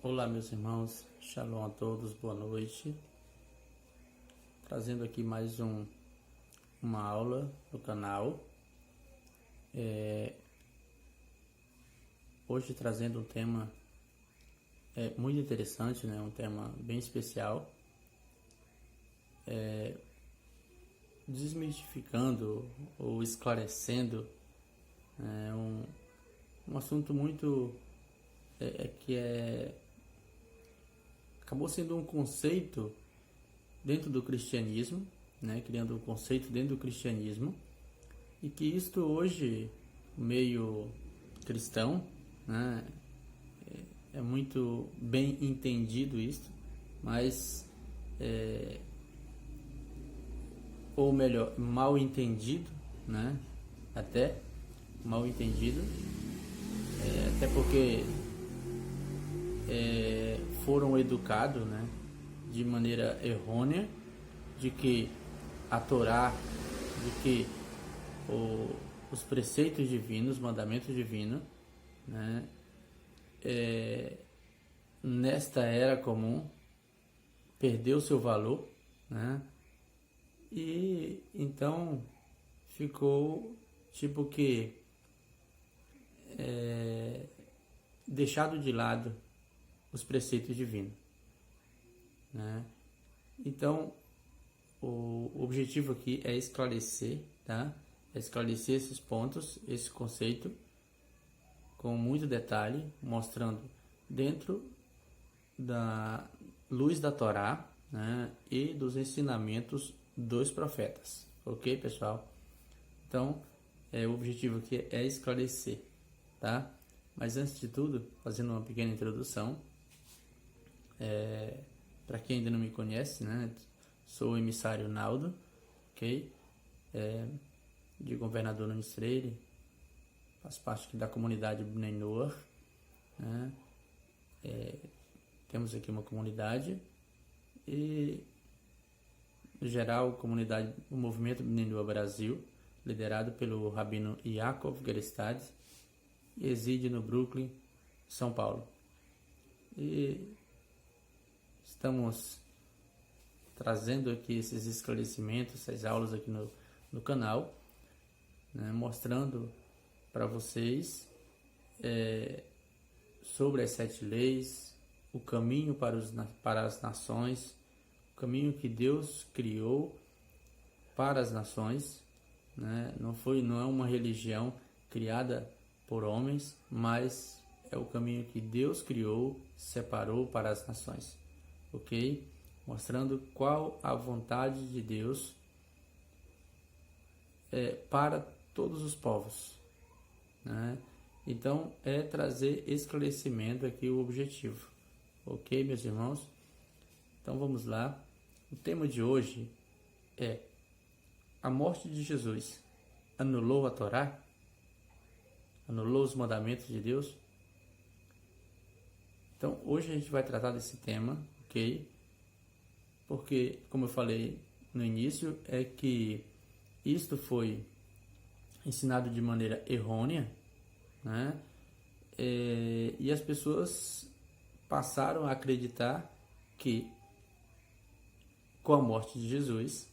Olá, meus irmãos, shalom a todos, boa noite. Trazendo aqui mais uma aula no canal. Hoje trazendo um tema muito interessante, né? Um tema bem especial. Desmistificando ou esclarecendo um assunto muito que acabou sendo um conceito dentro do cristianismo, né? Criando um conceito dentro do cristianismo, e que isto hoje, meio cristão, né? É muito bem entendido isto, mas ou melhor, mal entendido, né? Até mal entendido, até porque foram educados, né, de maneira errônea, de que a Torá, de que os preceitos divinos, os mandamentos divinos, né, nesta era comum, perdeu seu valor, né, e então ficou tipo que deixado de lado os preceitos divinos, né? Então, o objetivo aqui é esclarecer, tá? É esclarecer esses pontos, esse conceito, com muito detalhe, mostrando dentro da luz da Torá, né? E dos ensinamentos dos profetas, ok, pessoal? Então, o objetivo aqui é esclarecer, tá? Mas antes de tudo, fazendo uma pequena introdução, para quem ainda não me conhece, né? Sou o emissário Naldo, ok? De Governador Nunes Freire, faço parte aqui da comunidade Bnei Noach, né? Temos aqui uma comunidade e, no geral, o movimento Bnei Noach Brasil, liderado pelo rabino Yaakov Gerstad, reside no Brooklyn, São Paulo. E estamos trazendo aqui esses esclarecimentos, essas aulas aqui no canal, né, mostrando para vocês sobre as 7 leis, o caminho para as nações, o caminho que Deus criou para as nações, né? Não é uma religião criada por homens, mas é o caminho que Deus criou, separou para as nações, ok? Mostrando qual a vontade de Deus para todos os povos, né? Então, trazer esclarecimento aqui o objetivo, ok, meus irmãos? Então, vamos lá. O tema de hoje é: a morte de Jesus anulou a Torá? Anulou os mandamentos de Deus? Então, hoje a gente vai tratar desse tema, ok? Porque, como eu falei no início, é que isto foi ensinado de maneira errônea, né? E as pessoas passaram a acreditar que, com a morte de Jesus,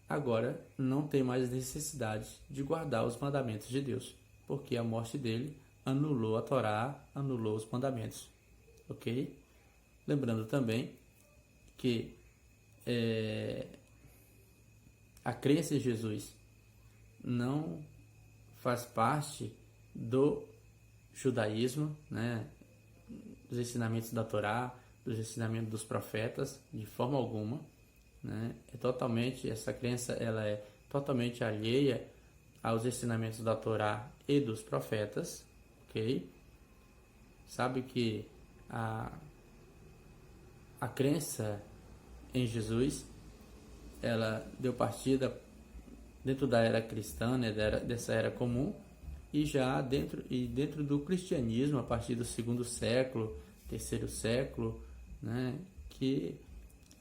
agora não tem mais necessidade de guardar os mandamentos de Deus, porque a morte dele anulou a Torá, anulou os mandamentos, ok? Lembrando também que a crença em Jesus não faz parte do judaísmo, né? Dos ensinamentos da Torá, dos ensinamentos dos profetas, de forma alguma, né? Essa crença ela é totalmente alheia aos ensinamentos da Torá e dos profetas, ok? Sabe que a crença em Jesus, ela deu partida dentro da era cristã, né? Dessa era comum, e já dentro do cristianismo, a partir do 2º século, 3º século, né?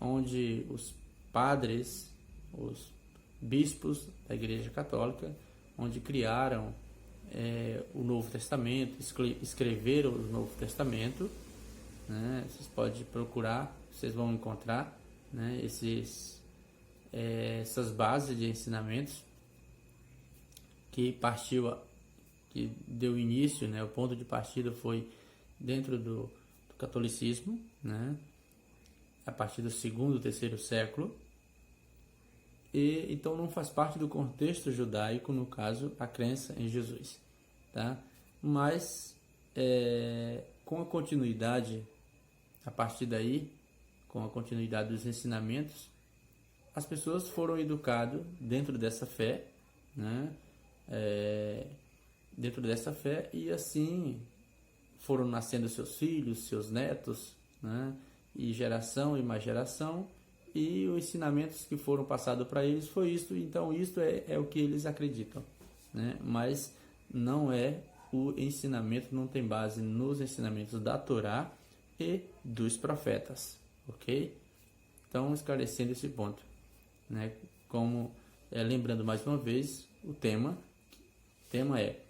Onde os padres, os bispos da Igreja Católica, onde criaram o Novo Testamento, escreveram o Novo Testamento, né? Vocês podem procurar, vocês vão encontrar, né, essas bases de ensinamentos que que deu início, né? O ponto de partida foi dentro do catolicismo, né? A partir do segundo, terceiro século. E então não faz parte do contexto judaico, no caso, a crença em Jesus, tá? Mas com a continuidade, a partir daí, com a continuidade dos ensinamentos, as pessoas foram educadas dentro dessa fé, né? Dentro dessa fé, e assim foram nascendo seus filhos, seus netos, né? E geração e mais geração, e os ensinamentos que foram passados para eles foi isto. Então isto é o que eles acreditam, né? Mas não é o ensinamento, não tem base nos ensinamentos da Torá e dos profetas, ok? Então, esclarecendo esse ponto, né? Como lembrando mais uma vez o tema é: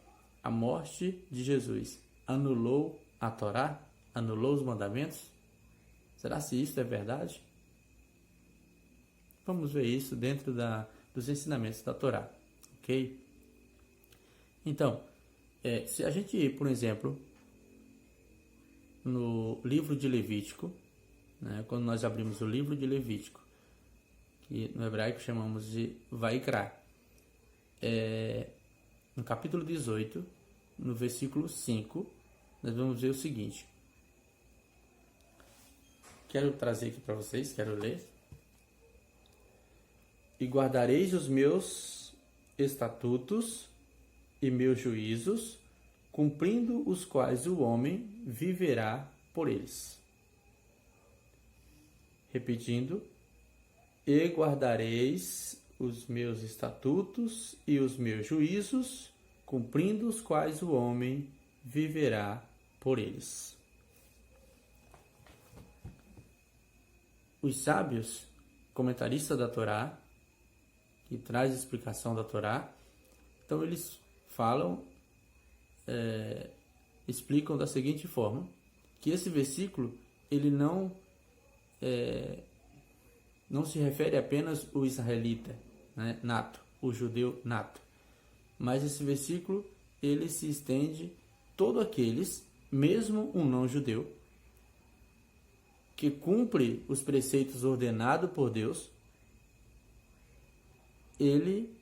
a morte de Jesus anulou a Torá? Anulou os mandamentos? Será se isso é verdade? Vamos ver isso dentro dos ensinamentos da Torá, ok? Então, se a gente ir, por exemplo, no livro de Levítico, né, quando nós abrimos o livro de Levítico, que no hebraico chamamos de Vaikra, no capítulo 18, no versículo 5, nós vamos ver o seguinte. Quero trazer aqui para vocês, quero ler. E guardareis os meus estatutos e meus juízos, cumprindo os quais o homem viverá por eles. Repetindo, e guardareis os meus estatutos e os meus juízos, cumprindo os quais o homem viverá por eles. Os sábios, comentaristas da Torá, que traz a explicação da Torá, então eles falam, explicam da seguinte forma, que esse versículo ele não se refere apenas ao israelita, né, nato, o judeu nato, mas esse versículo ele se estende todos aqueles, mesmo um não judeu, que cumpre os preceitos ordenados por Deus, ele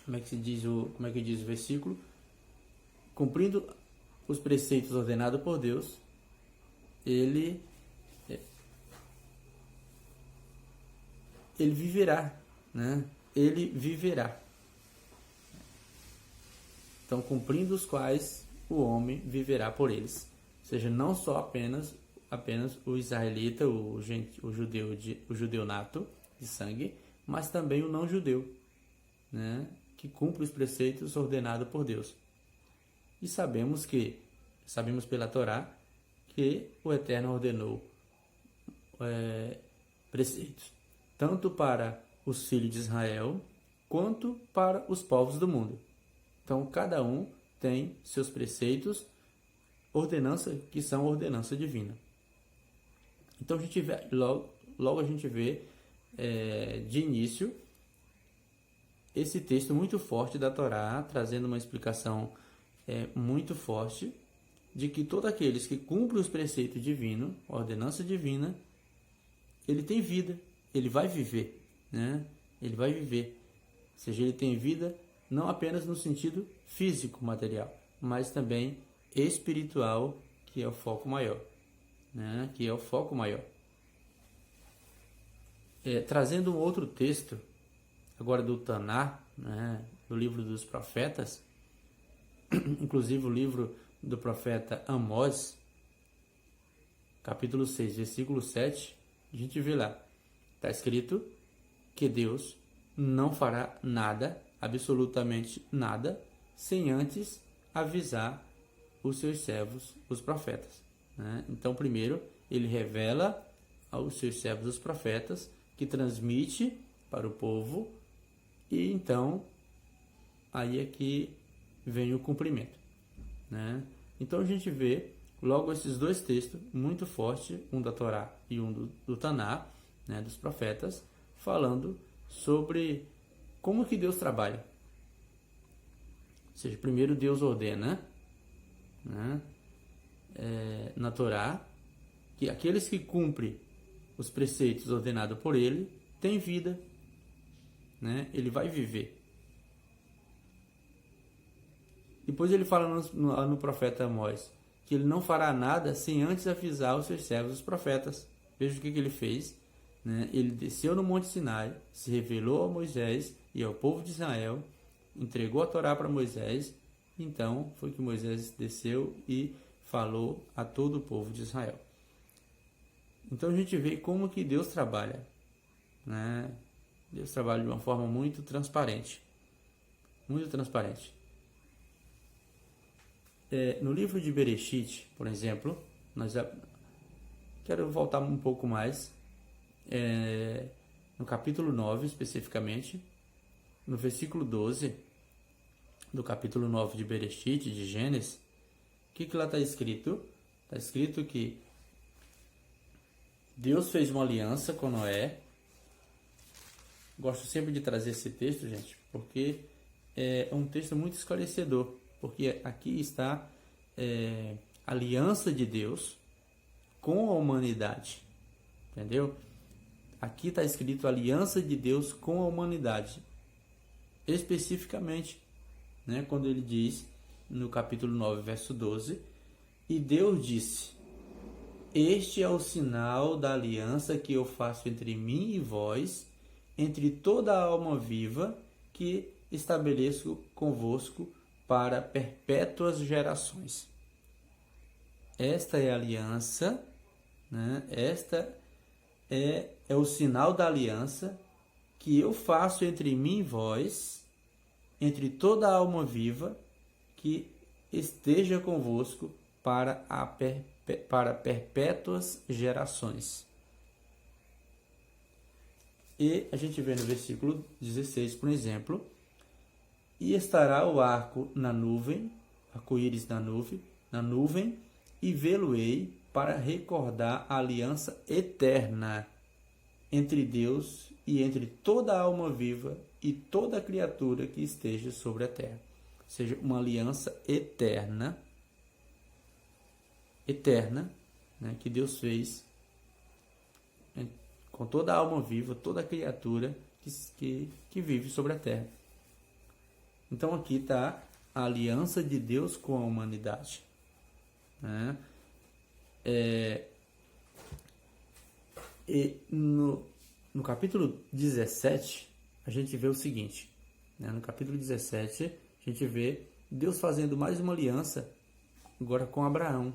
como é que diz o versículo? Cumprindo os preceitos ordenados por Deus, ele viverá, né? Ele viverá. Então, cumprindo os quais o homem viverá por eles. Ou seja, não só apenas o israelita, o judeu nato de sangue, mas também o não judeu, né? Que cumpre os preceitos ordenados por Deus. E sabemos pela Torá que o Eterno ordenou preceitos tanto para os filhos de Israel quanto para os povos do mundo. Então, cada um tem seus preceitos, que são ordenança divina. Então, a gente vê, logo a gente vê de início esse texto muito forte da Torá, trazendo uma explicação muito forte de que todos aqueles que cumprem os preceitos divinos, a ordenança divina, ele tem vida, ele vai viver, né? Ele vai viver. Ou seja, ele tem vida não apenas no sentido físico, material, mas também espiritual, que é o foco maior, né? Que é o foco maior. Trazendo um outro texto, agora do Taná, né? Do livro dos profetas, inclusive o livro do profeta Amós, capítulo 6, versículo 7, a gente vê lá, está escrito que Deus não fará nada, absolutamente nada, sem antes avisar os seus servos, os profetas, né? Então, primeiro, ele revela aos seus servos, os profetas, que transmite para o povo, e então, aí é que vem o cumprimento, né? Então a gente vê logo esses dois textos muito fortes, um da Torá e um do Taná, né, dos profetas, falando sobre como que Deus trabalha. Ou seja, primeiro Deus ordena, né, na Torá, que aqueles que cumprem os preceitos ordenados por ele têm vida, né, ele vai viver. Depois ele fala no profeta Amós que ele não fará nada sem antes avisar os seus servos, os profetas. Veja o que ele fez, né? Ele desceu no Monte Sinai, se revelou a Moisés e ao povo de Israel, entregou a Torá para Moisés. Então foi que Moisés desceu e falou a todo o povo de Israel. Então a gente vê como que Deus trabalha, né? Deus trabalha de uma forma muito transparente. Muito transparente. No livro de Bereshit, por exemplo, quero voltar um pouco mais, no capítulo 9 especificamente, no versículo 12 do capítulo 9 de Bereshit, de Gênesis. O que lá está escrito? Está escrito que Deus fez uma aliança com Noé. Gosto sempre de trazer esse texto, gente, porque é um texto muito esclarecedor. Porque aqui está a aliança de Deus com a humanidade. Entendeu? Aqui está escrito a aliança de Deus com a humanidade. Especificamente, né, quando ele diz, no capítulo 9, verso 12, e Deus disse: este é o sinal da aliança que eu faço entre mim e vós, entre toda a alma viva, que estabeleço convosco para perpétuas gerações. Esta é a aliança, né? Esta é o sinal da aliança que eu faço entre mim e vós, entre toda a alma viva, que esteja convosco para perpétuas gerações. E a gente vê no versículo 16, por exemplo: e estará o arco na nuvem, arco-íris na nuvem, e vê-lo-ei para recordar a aliança eterna entre Deus e entre toda a alma viva e toda criatura que esteja sobre a terra. Ou seja, uma aliança eterna, né, que Deus fez com toda a alma viva, toda criatura que vive sobre a terra. Então aqui está a aliança de Deus com a humanidade, né? E no capítulo 17, a gente vê o seguinte, né? No capítulo 17, a gente vê Deus fazendo mais uma aliança agora com Abraão.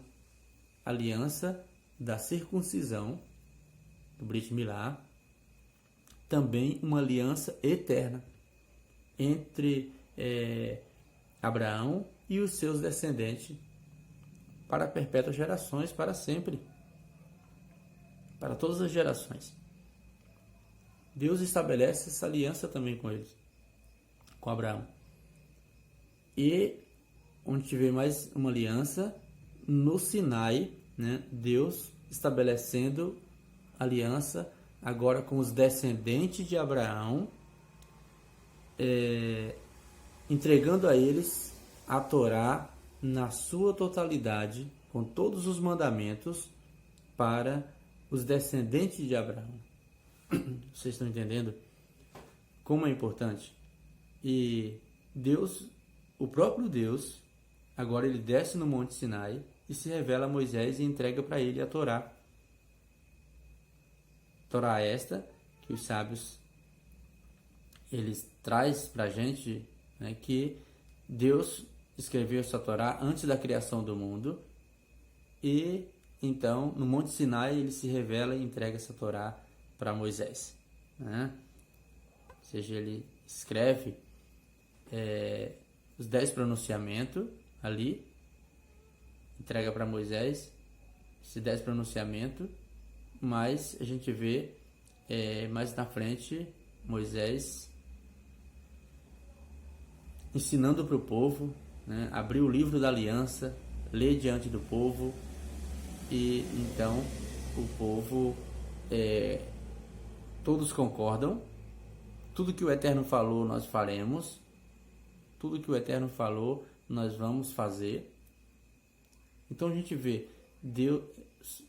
Aliança da circuncisão, do Brit Milá, também uma aliança eterna entre Abraão e os seus descendentes para perpétuas gerações, para sempre, para todas as gerações. Deus estabelece essa aliança também com eles, com Abraão. E onde tiver mais uma aliança, no Sinai, né, Deus estabelecendo aliança agora com os descendentes de Abraão, entregando a eles a Torá na sua totalidade, com todos os mandamentos para os descendentes de Abraão. Vocês estão entendendo como é importante? E Deus, o próprio Deus, agora ele desce no Monte Sinai e se revela a Moisés e entrega para ele a Torá. Torá esta que os sábios eles traz para a gente, né, que Deus escreveu essa Torá antes da criação do mundo, e então no Monte Sinai ele se revela e entrega essa Torá para Moisés, né? Ou seja, ele escreve os 10 pronunciamentos ali, entrega para Moisés esses 10 pronunciamentos, mas a gente vê mais na frente Moisés ensinando para o povo, né, abrir o livro da aliança, lê diante do povo, e então o povo, todos concordam, tudo que o Eterno falou nós faremos, tudo que o Eterno falou nós vamos fazer. Então a gente vê, Deus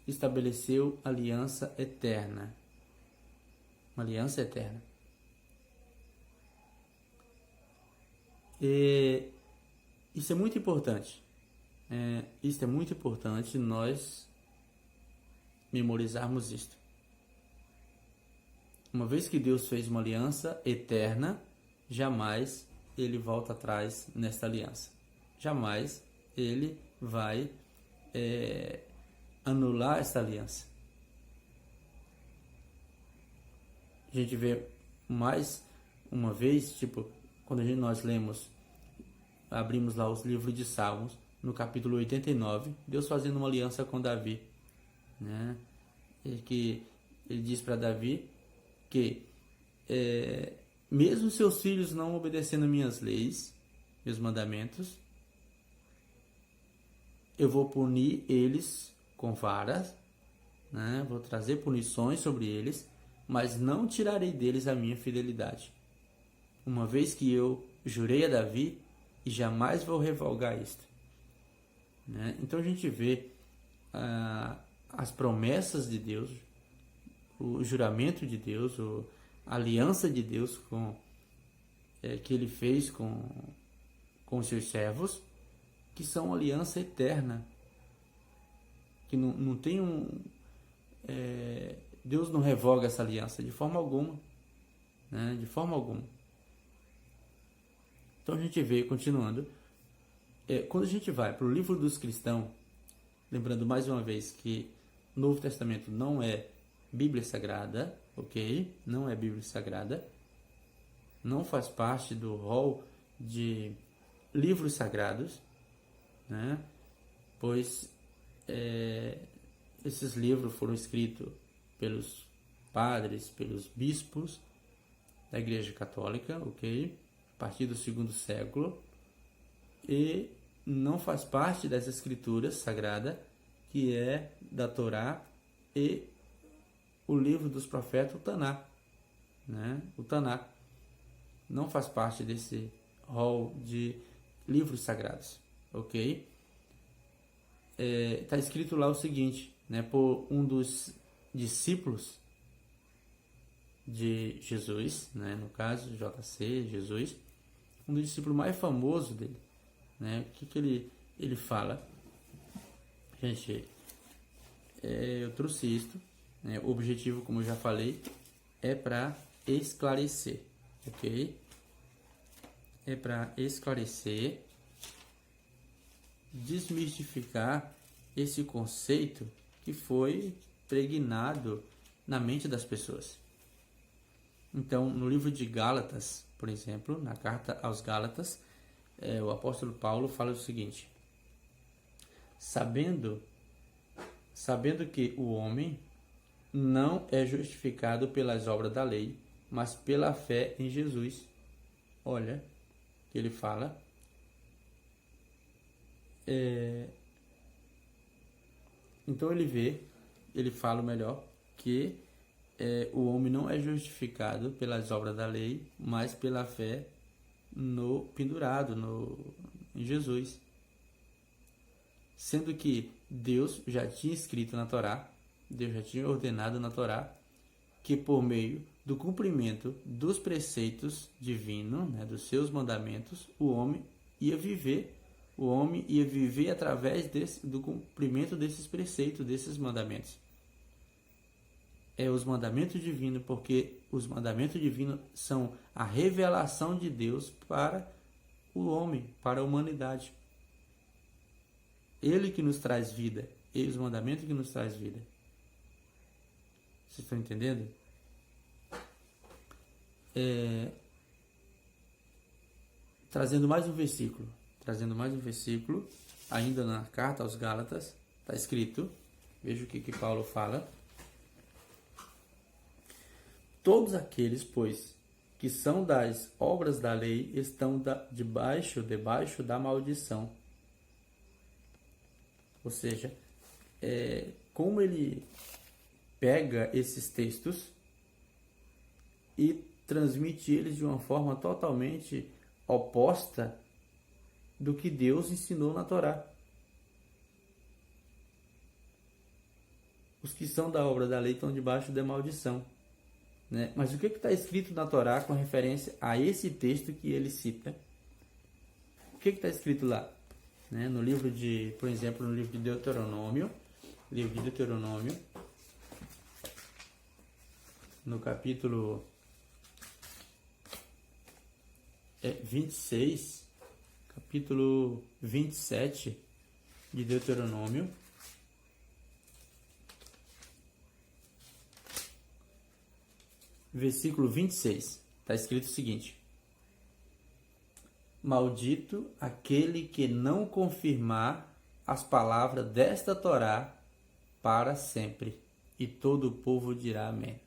estabeleceu aliança eterna, uma aliança eterna. E isso é muito importante. Isso é muito importante nós memorizarmos isto. Uma vez que Deus fez uma aliança eterna, jamais ele volta atrás nesta aliança. Jamais ele vai anular essa aliança. A gente vê mais uma vez, tipo, quando nós lemos, abrimos lá os livros de Salmos, no capítulo 89, Deus fazendo uma aliança com Davi, né? Ele diz para Davi que mesmo seus filhos não obedecendo minhas leis, meus mandamentos, eu vou punir eles com varas, né? Vou trazer punições sobre eles, mas não tirarei deles a minha fidelidade. Uma vez que eu jurei a Davi, e jamais vou revogar isto. Né? Então a gente vê as promessas de Deus, o juramento de Deus, a aliança de Deus que ele fez com os seus servos, que são aliança eterna, que não tem Deus não revoga essa aliança de forma alguma, né? De forma alguma. Então a gente vê, continuando, quando a gente vai para o livro dos cristãos, lembrando mais uma vez que o Novo Testamento não é Bíblia Sagrada, ok? Não é Bíblia Sagrada, não faz parte do rol de livros sagrados, né? Pois esses livros foram escritos pelos padres, pelos bispos da Igreja Católica, ok? A partir do 2º século, e não faz parte dessa escritura sagrada que é da Torá e o livro dos profetas, o Taná, né? O Taná não faz parte desse rol de livros sagrados, ok? Está escrito lá o seguinte, né? Por um dos discípulos de Jesus, né? No caso, JC, Jesus, um dos discípulos mais famosos dele, né? O que ele fala? Gente, eu trouxe isto, né? O objetivo, como eu já falei, é para esclarecer, ok? É para esclarecer, desmistificar esse conceito que foi pregnado na mente das pessoas. Então, no livro de Gálatas, por exemplo, na carta aos Gálatas, o apóstolo Paulo fala o seguinte: sabendo que o homem não é justificado pelas obras da lei, mas pela fé em Jesus. Olha, que ele fala. Então ele fala melhor, que o homem não é justificado pelas obras da lei, mas pela fé em Jesus. Sendo que Deus já tinha escrito na Torá, Deus já tinha ordenado na Torá, que por meio do cumprimento dos preceitos divinos, né, dos seus mandamentos, o homem ia viver através do cumprimento desses preceitos, desses mandamentos. Os mandamentos divinos, porque os mandamentos divinos são a revelação de Deus para o homem, para a humanidade. Ele que nos traz vida, e os mandamentos que nos traz vida. Vocês estão entendendo? Trazendo mais um versículo, ainda na carta aos Gálatas, está escrito, veja o que Paulo fala. Todos aqueles, pois, que são das obras da lei, estão debaixo da maldição. Ou seja, como ele pega esses textos e transmite eles de uma forma totalmente oposta do que Deus ensinou na Torá. Os que são da obra da lei estão debaixo da maldição, né? Mas o que está escrito na Torá com referência a esse texto que ele cita? O que está escrito lá? Né? No livro de, por exemplo, no livro de Deuteronômio, no capítulo 26, capítulo 27 de Deuteronômio, versículo 26, está escrito o seguinte: maldito aquele que não confirmar as palavras desta Torá para sempre. E todo o povo dirá amém.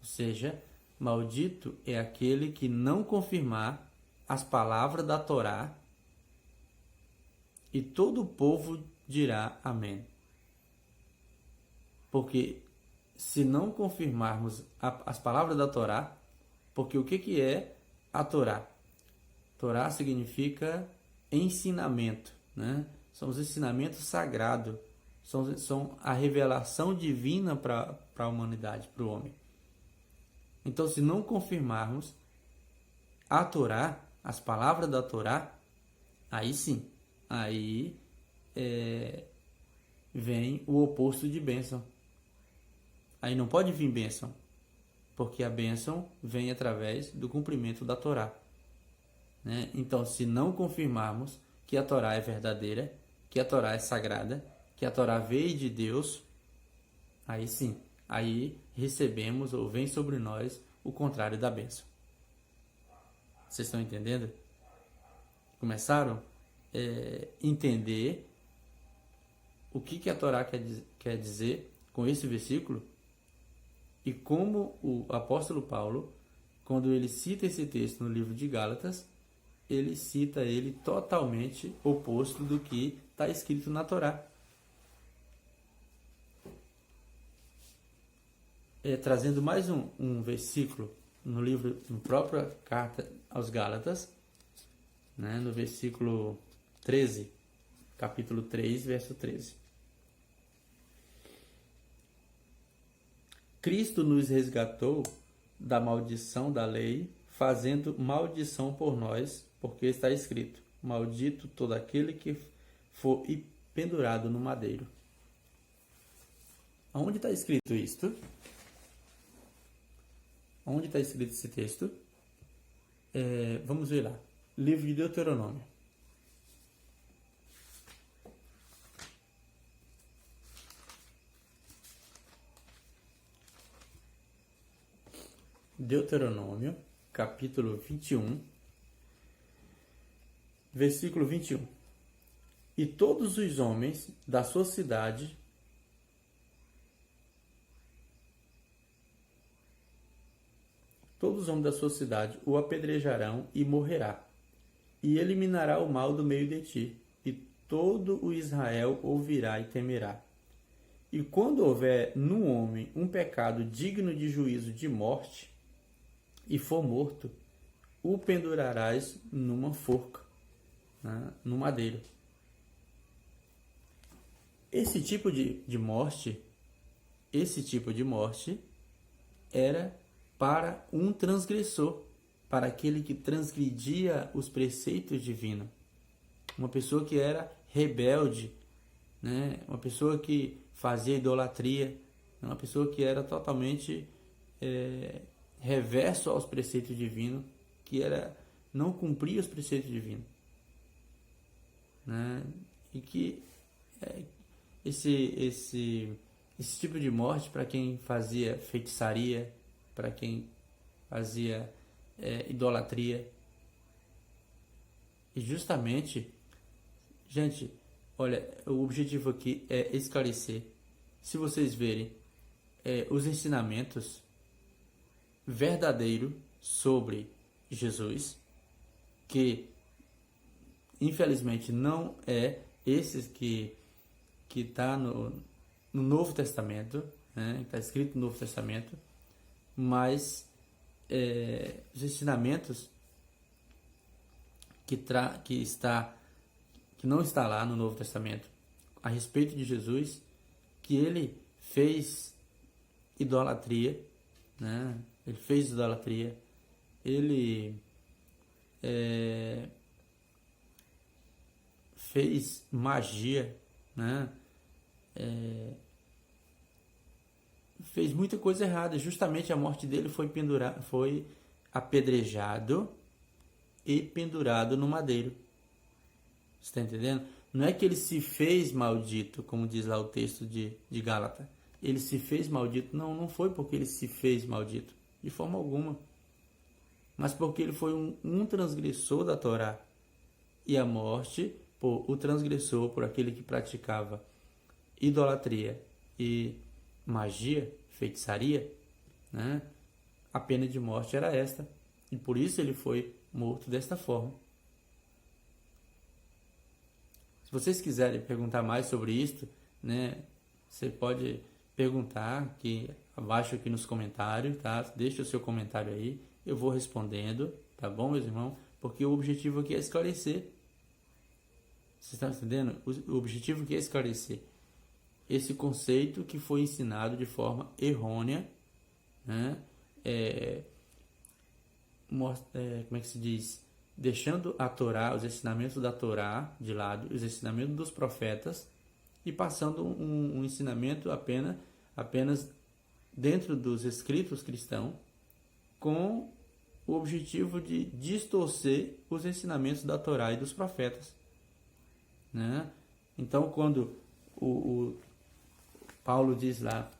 Ou seja, maldito é aquele que não confirmar as palavras da Torá, e todo o povo dirá amém. Porque se não confirmarmos as palavras da Torá, porque o que é a Torá? Torá significa ensinamento, né? São os ensinamentos sagrados, são a revelação divina para a humanidade, para o homem. Então, se não confirmarmos a Torá, as palavras da Torá, aí sim, aí vem o oposto de bênção. Aí não pode vir bênção, porque a bênção vem através do cumprimento da Torá, né? Então, se não confirmarmos que a Torá é verdadeira, que a Torá é sagrada, que a Torá veio de Deus, aí sim, aí recebemos ou vem sobre nós o contrário da bênção. Vocês estão entendendo? Começaram a entender o que a Torá quer dizer com esse versículo? E como o apóstolo Paulo, quando ele cita esse texto no livro de Gálatas, ele cita ele totalmente oposto do que está escrito na Torá. Trazendo mais um versículo no livro, na própria carta aos Gálatas, né, no versículo 13, capítulo 3, verso 13. Cristo nos resgatou da maldição da lei, fazendo maldição por nós, porque está escrito: maldito todo aquele que for pendurado no madeiro. Aonde está escrito isto? Onde está escrito esse texto? Vamos ver lá. Livro de Deuteronômio. Deuteronômio, capítulo 21, versículo 21. E todos os homens da sua cidade o apedrejarão e morrerá, e eliminará o mal do meio de ti, e todo o Israel ouvirá e temerá. E quando houver no homem um pecado digno de juízo de morte, e for morto, o pendurarás numa forca, né, no madeiro. Esse tipo de morte era para um transgressor, para aquele que transgredia os preceitos divinos. Uma pessoa que era rebelde, né? Uma pessoa que fazia idolatria, uma pessoa que era totalmente reverso aos preceitos divinos, que não cumpria os preceitos divinos, né? E que esse tipo de morte, para quem fazia feitiçaria, para quem fazia idolatria. E justamente, gente, olha, o objetivo aqui é esclarecer. Se vocês verem os ensinamentos verdadeiros sobre Jesus, que infelizmente não é esses que está no Novo Testamento, né? Está escrito no Novo Testamento, mas os ensinamentos que não está lá no Novo Testamento a respeito de Jesus, que ele fez idolatria, né? Ele fez idolatria, ele fez magia, né? Fez muita coisa errada. Justamente a morte dele foi apedrejado e pendurado no madeiro. Você está entendendo? Não é que ele se fez maldito, como diz lá o texto de Gálatas. Ele se fez maldito. Não foi porque ele se fez maldito, de forma alguma. Mas porque ele foi um transgressor da Torá. E a morte, o transgressor, por aquele que praticava idolatria e magia, feitiçaria, né? A pena de morte era esta. E por isso ele foi morto desta forma. Se vocês quiserem perguntar mais sobre isto, né, você pode perguntar aqui abaixo aqui nos comentários, tá? Deixa o seu comentário aí, eu vou respondendo, tá bom, meus irmãos? Porque o objetivo aqui é esclarecer. Vocês estão entendendo? O objetivo aqui é esclarecer esse conceito que foi ensinado de forma errônea, né? Como é que se diz? Deixando a Torá, os ensinamentos da Torá de lado, os ensinamentos dos profetas, e passando um ensinamento apenas dentro dos escritos cristãos, com o objetivo de distorcer os ensinamentos da Torá e dos profetas, né? Então, quando o Paulo diz lá,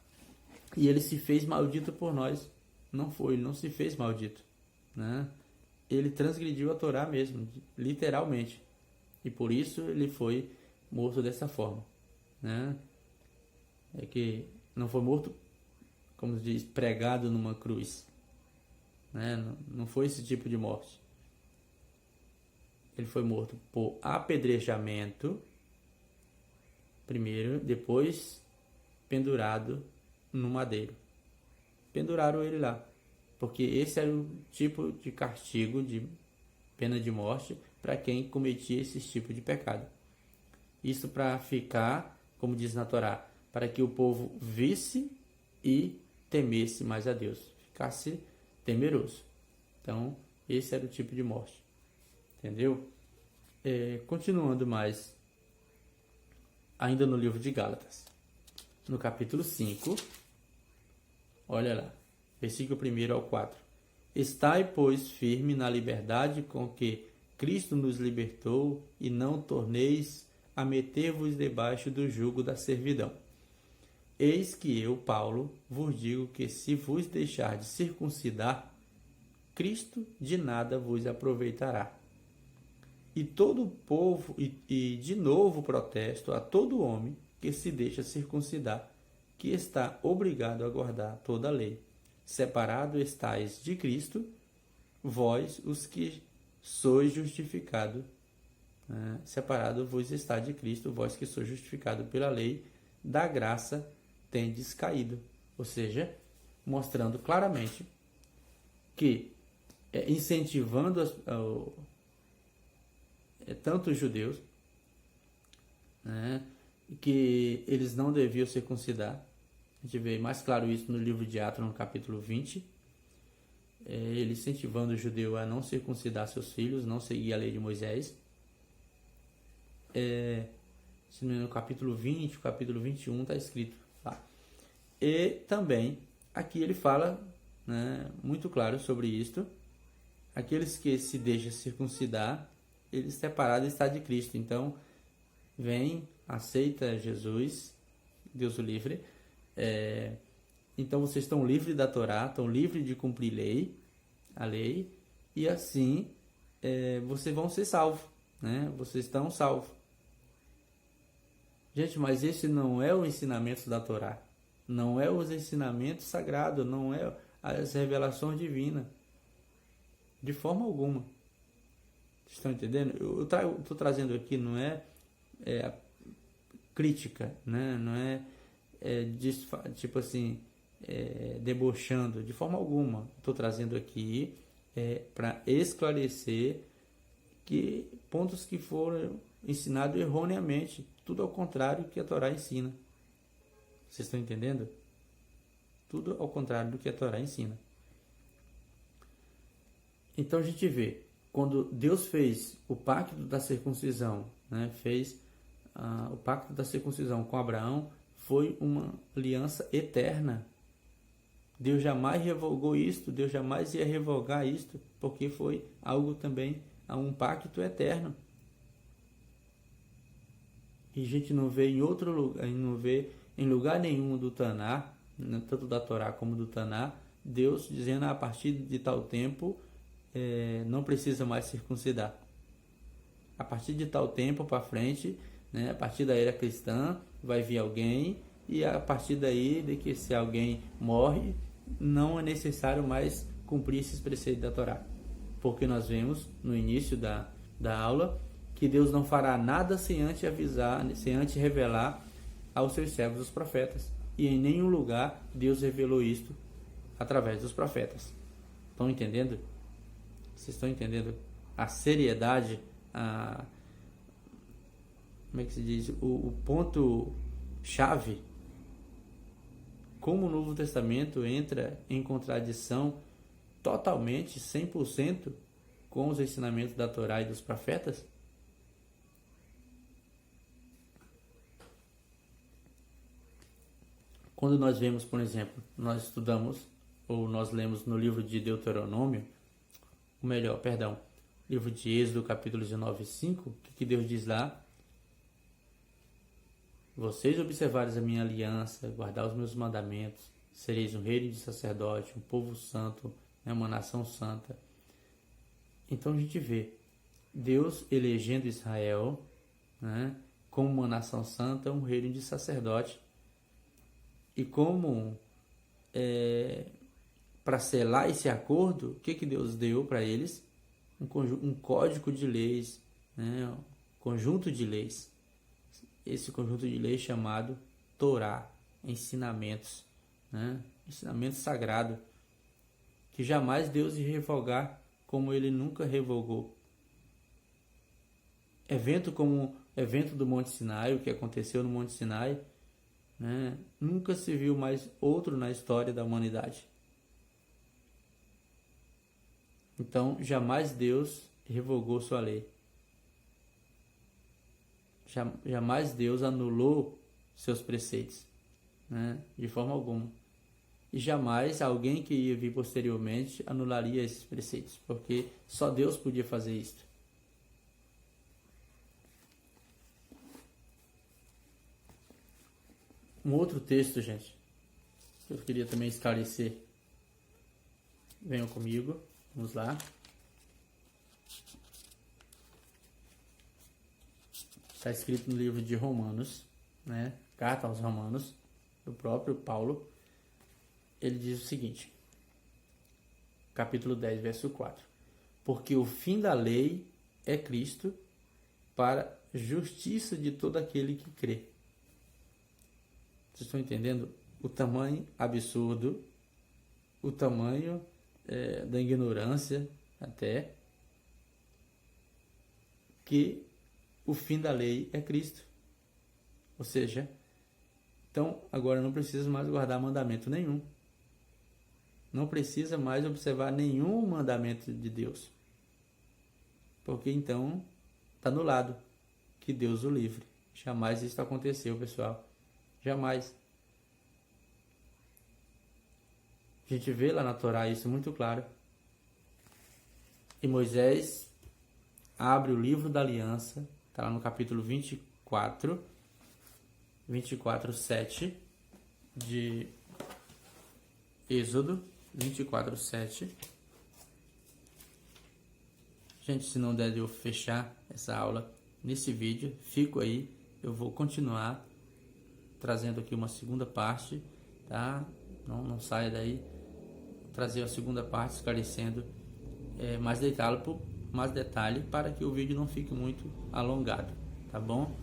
e ele se fez maldito por nós, ele não se fez maldito, né? Ele transgrediu a Torá mesmo, literalmente, e por isso ele foi morto dessa forma, né? É que não foi morto, como diz, pregado numa cruz, né? Não foi esse tipo de morte. Ele foi morto por apedrejamento primeiro, depois pendurado no madeiro. Penduraram ele lá, porque esse era o tipo de castigo, de pena de morte, para quem cometia esse tipo de pecado. Isso para ficar, como diz na Torá, para que o povo visse e temesse mais a Deus, ficasse temeroso. Então, esse era o tipo de morte. Entendeu? Continuando mais, ainda no livro de Gálatas, no capítulo 5, olha lá, versículo 1 ao 4. Estai, pois, firme na liberdade com que Cristo nos libertou, e não torneis a meter-vos debaixo do jugo da servidão. Eis que eu, Paulo, vos digo que se vos deixar de circuncidar, Cristo de nada vos aproveitará. E todo o povo, e de novo protesto a todo homem que se deixa circuncidar, que está obrigado a guardar toda a lei. Separado estáis de Cristo, vós os que sois justificados. Separado vos está de Cristo, vós que sois justificados pela lei, da graça tendes caído. Ou seja, mostrando claramente que, incentivando tanto os judeus, né, que eles não deviam circuncidar. A gente vê mais claro isso no livro de Atos, no capítulo 20. Ele incentivando o judeu a não circuncidar seus filhos, não seguir a lei de Moisés. Se não me engano, no capítulo 20, capítulo 21 está escrito lá. E também aqui ele fala, né, muito claro sobre isto. Aqueles que se deixam circuncidar, eles separados está de Cristo. Então, vem, aceita Jesus, Deus o livre. Então, vocês estão livres da Torá, estão livres de cumprir a lei, e assim vocês vão ser salvos, né? Vocês estão salvos. Gente, mas esse não é o ensinamento da Torá, não é os ensinamentos sagrados, não é as revelações divinas, de forma alguma. Vocês estão entendendo? Eu estou trazendo aqui, não é crítica, né? Não é, tipo assim, debochando de forma alguma. Estou trazendo aqui para esclarecer que pontos que foram ensinados erroneamente, tudo ao contrário que a Torá ensina. Vocês estão entendendo? Tudo ao contrário do que a Torá ensina. Então a gente vê, quando Deus fez o pacto da circuncisão, né, fez o pacto da circuncisão com Abraão, foi uma aliança eterna. Deus jamais revogou isto, Deus jamais ia revogar isto, porque foi algo também, um pacto eterno. E a gente não vê em outro lugar, não vê em lugar nenhum do Taná, tanto da Torá como do Taná, Deus dizendo a partir de tal tempo não precisa mais circuncidar. A partir de tal tempo para frente, né, a partir da era cristã, vai vir alguém, e a partir daí, de que se alguém morre, não é necessário mais cumprir esses preceitos da Torá. Porque nós vemos no início da aula que Deus não fará nada sem antes avisar, sem antes revelar aos seus servos os profetas. E em nenhum lugar Deus revelou isto através dos profetas. Estão entendendo? Vocês estão entendendo a seriedade, como é que se diz? O ponto-chave? Como o Novo Testamento entra em contradição totalmente, 100%, com os ensinamentos da Torá e dos profetas? Quando nós vemos, por exemplo, nós estudamos, ou nós lemos no livro de Deuteronômio, livro de Êxodo, capítulo 19, 5, o que Deus diz lá? Vocês observarem a minha aliança, guardar os meus mandamentos, sereis um reino de sacerdote, um povo santo, uma nação santa. Então a gente vê Deus elegendo Israel, né, como uma nação santa, um reino de sacerdote. E como para selar esse acordo, o que Deus deu para eles? Um código de leis, né, um conjunto de leis. Esse conjunto de leis chamado Torá, ensinamentos, né, ensinamento sagrado, que jamais Deus ia revogar como ele nunca revogou. Evento como o evento do Monte Sinai, o que aconteceu no Monte Sinai, né, nunca se viu mais outro na história da humanidade. Então, jamais Deus revogou sua lei. Jamais Deus anulou seus preceitos, né, de forma alguma. E jamais alguém que ia vir posteriormente anularia esses preceitos, porque só Deus podia fazer isso. Um outro texto, gente, que eu queria também esclarecer. Venham comigo, vamos lá. Está escrito no livro de Romanos, né? Carta aos Romanos, do próprio Paulo. Ele diz o seguinte, capítulo 10, verso 4. Porque o fim da lei é Cristo para justiça de todo aquele que crê. Vocês estão entendendo o tamanho absurdo, o tamanho da ignorância até, que o fim da lei é Cristo. Ou seja, então agora não precisa mais guardar mandamento nenhum. Não precisa mais observar nenhum mandamento de Deus. Porque então está anulado. Que Deus o livre. Jamais isso aconteceu, pessoal. Jamais. A gente vê lá na Torá isso muito claro. E Moisés abre o livro da aliança, está lá no capítulo 24, 7 de Êxodo, 24, 7. Gente, se não der de eu fechar essa aula nesse vídeo, fico aí, eu vou continuar trazendo aqui uma segunda parte, tá? Não saia daí, trazer a segunda parte esclarecendo mais detalhe para que o vídeo não fique muito alongado, tá bom?